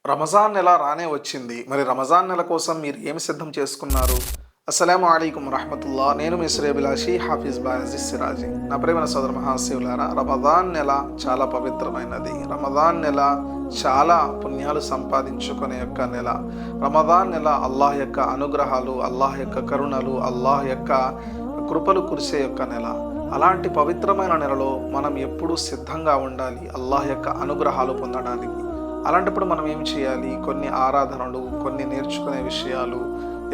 రమజాన్ నెల రానే వచ్చింది. మరి రమజాన్ నెల కోసం మీరు ఏమి సిద్ధం చేసుకున్నారు? అస్సలాము అలైకుం వరహ్మతుల్లా. నేను మీ శ్రేయభిలాషి హాఫీజ్ బాయజీ సిరాజీ. నా ప్రేమ సోదర మహాశివులారా, రమజాన్ నెల చాలా పవిత్రమైనది. రమజాన్ నెల చాలా పుణ్యాలు సంపాదించుకునే యొక్క నెల. రమజాన్ నెల అల్లాహ్ యొక్క అనుగ్రహాలు, అల్లాహ్ యొక్క కరుణలు, అల్లాహ్ యొక్క కృపలు కురిసే యొక్క నెల. అలాంటి పవిత్రమైన నెలలో మనం ఎప్పుడూ సిద్ధంగా ఉండాలి అల్లాహ్ యొక్క అనుగ్రహాలు పొందడానికి. అలాంటప్పుడు మనం ఏం చేయాలి? కొన్ని ఆరాధనలు, కొన్ని నేర్చుకునే విషయాలు,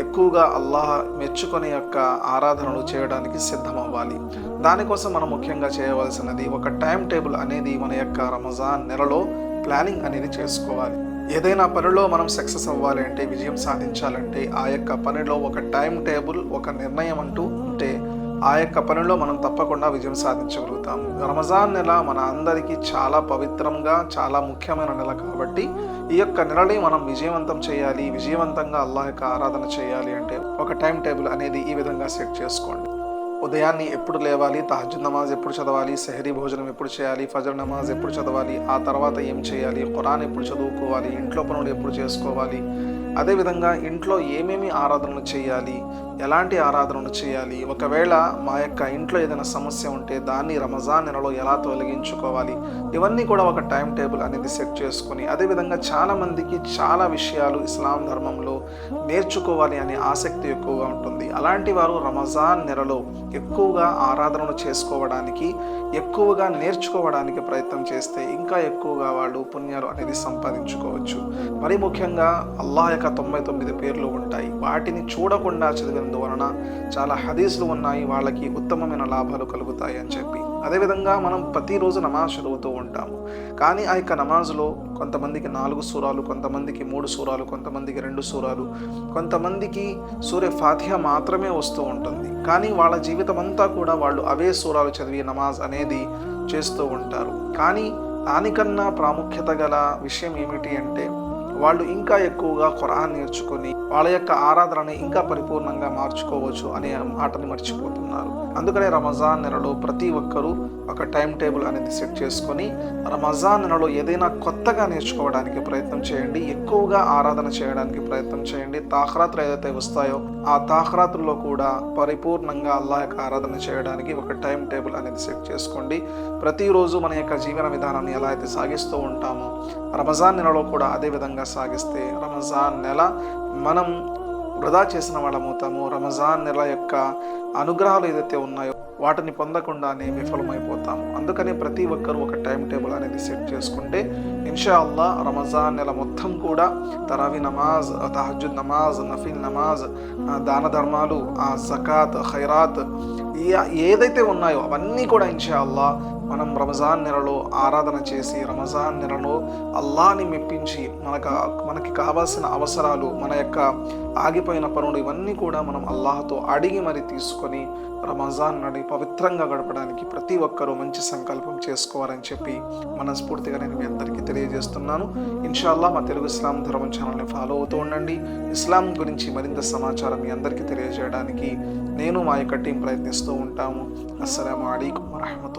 ఎక్కువగా అల్లాహ్ మెచ్చుకునే యొక్క ఆరాధనలు చేయడానికి సిద్ధమవ్వాలి. దానికోసం మనం ముఖ్యంగా చేయవలసినది ఒక టైం టేబుల్ అనేది మన యొక్క రమజాన్ నెలలో ప్లానింగ్ అనేది చేసుకోవాలి. ఏదైనా పనిలో మనం సక్సెస్ అవ్వాలి అంటే, విజయం సాధించాలంటే ఆ యొక్క పనిలో ఒక టైం టేబుల్, ఒక నిర్ణయం అంటూ ఉంటే ఆ యొక్క పనిలో మనం తప్పకుండా విజయం సాధించగలుగుతాము. రమజాన్ నెల మన అందరికీ చాలా పవిత్రంగా, చాలా ముఖ్యమైన నెల కాబట్టి ఈ యొక్క నెలని మనం విజయవంతం చేయాలి. విజయవంతంగా అల్లాహ్ యొక్క ఆరాధన చేయాలి అంటే ఒక టైం టేబుల్ అనేది ఈ విధంగా సెట్ చేసుకోండి. ఉదయాన్నే ఎప్పుడు లేవాలి, తహజ్జుద్ నమాజ్ ఎప్పుడు చదవాలి, సెహరీ భోజనం ఎప్పుడు చేయాలి, ఫజర్ నమాజ్ ఎప్పుడు చదవాలి, ఆ తర్వాత ఏం చేయాలి, ఖురాన్ ఎప్పుడు చదువుకోవాలి, ఇంట్లో పనులు ఎప్పుడు చేసుకోవాలి, అదేవిధంగా ఇంట్లో ఏమేమి ఆరాధనలు చేయాలి, ఎలాంటి ఆరాధనలు చేయాలి, ఒకవేళ మా యొక్క ఇంట్లో ఏదైనా సమస్య ఉంటే దాన్ని రమజాన్ నెలలో ఎలా తొలగించుకోవాలి, ఇవన్నీ కూడా ఒక టైం టేబుల్ అనేది సెట్ చేసుకొని, అదేవిధంగా చాలామందికి చాలా విషయాలు ఇస్లాం ధర్మంలో నేర్చుకోవాలి అనే ఆసక్తి ఎక్కువగా ఉంటుంది. అలాంటి వారు రమజాన్ నెలలో ఎక్కువగా ఆరాధనలు చేసుకోవడానికి, ఎక్కువగా నేర్చుకోవడానికి ప్రయత్నం చేస్తే ఇంకా ఎక్కువగా వాళ్ళు పుణ్యాలు అనేది సంపాదించుకోవచ్చు. మరి ముఖ్యంగా అల్లాహ్ యొక్క 99 పేర్లు ఉంటాయి. వాటిని చూడకుండా చదివినందువలన చాలా హదీసులు ఉన్నాయి, వాళ్ళకి ఉత్తమమైన లాభాలు కలుగుతాయి అని చెప్పి. అదేవిధంగా మనం ప్రతిరోజు నమాజ్ చదువుతూ ఉంటాము. కానీ ఆ యొక్క నమాజ్లో కొంతమందికి 4 సూరాలు, కొంతమందికి 3 సూరాలు, కొంతమందికి 2 సూరాలు, కొంతమందికి సూర్య ఫాతిహా మాత్రమే వస్తూ ఉంటుంది. కానీ వాళ్ళ జీవితం అంతా కూడా వాళ్ళు అవే సూరాలు చదివి నమాజ్ అనేది చేస్తూ ఉంటారు. కానీ దానికన్నా ప్రాముఖ్యత గల విషయం ఏమిటి అంటే, వాళ్ళు ఇంకా ఎక్కువగా ఖురాన్ నేర్చుకొని వాళ్ళ యొక్క ఆరాధనని ఇంకా పరిపూర్ణంగా మార్చుకోవచ్చు అనే మాటని మర్చిపోతున్నారు. అందుకనే రమజాన్ నెలలో ప్రతి ఒక్కరూ ఒక టైం టేబుల్ అనేది సెట్ చేసుకొని రమజాన్ నెలలో ఏదైనా కొత్తగా నేర్చుకోవడానికి ప్రయత్నం చేయండి. ఎక్కువగా ఆరాధన చేయడానికి ప్రయత్నం చేయండి. తాఖరాతులు ఏదైతే వస్తాయో ఆ తాఖరాతుల్లో కూడా పరిపూర్ణంగా అల్లాహ్ యొక్క ఆరాధన చేయడానికి ఒక టైం టేబుల్ అనేది సెట్ చేసుకోండి. ప్రతిరోజు మన యొక్క జీవన విధానాన్ని ఎలా అయితే సాగిస్తూ ఉంటామో రమజాన్ నెలలో కూడా అదే విధంగా సాగిస్తే రమజాన్ నెల మనం వృధా చేసిన వాళ్ళమవుతాము. రమజాన్ నెల యొక్క అనుగ్రహాలు ఏదైతే ఉన్నాయో వాటిని పొందకుండానే విఫలమైపోతాము. అందుకని ప్రతి ఒక్కరూ ఒక టైం టేబుల్ అనేది సెట్ చేసుకుంటే ఇన్షా అల్లా రమజాన్ నెల మొత్తం కూడా తరావీ నమాజ్, తహజ్జుద్ నమాజ్, నఫీల్ నమాజ్, దాన ధర్మాలు, జకాత్, ఖైరాత్ ఏదైతే ఉన్నాయో అవన్నీ కూడా ఇన్షా అల్లా మనం రమజాన్ నెలలో ఆరాధన చేసి రమజాన్ నెలలో అల్లాహ్ని మెప్పించి మనకి కావాల్సిన అవసరాలు, మన యొక్క ఆగిపోయిన పనులు ఇవన్నీ కూడా మనం అల్లాహ్తో అడిగి మరి తీసుకొని రమజాన్ నడి పవిత్రంగా గడపడానికి ప్రతి ఒక్కరూ మంచి సంకల్పం చేసుకోవాలని చెప్పి మనస్ఫూర్తిగా నేను మీ అందరికీ తెలియజేస్తున్నాను. ఇన్షాల్లా మా తెలుగు ఇస్లాం ధర్మం ఛానల్ని ఫాలో అవుతూ ఉండండి. ఇస్లాం గురించి మరింత సమాచారం మీ అందరికీ తెలియజేయడానికి నేను మా యొక్క టీం ప్రయత్నిస్తూ ఉంటాము. అస్సలాము అలైకుం వరహ్మతుల్లాహి.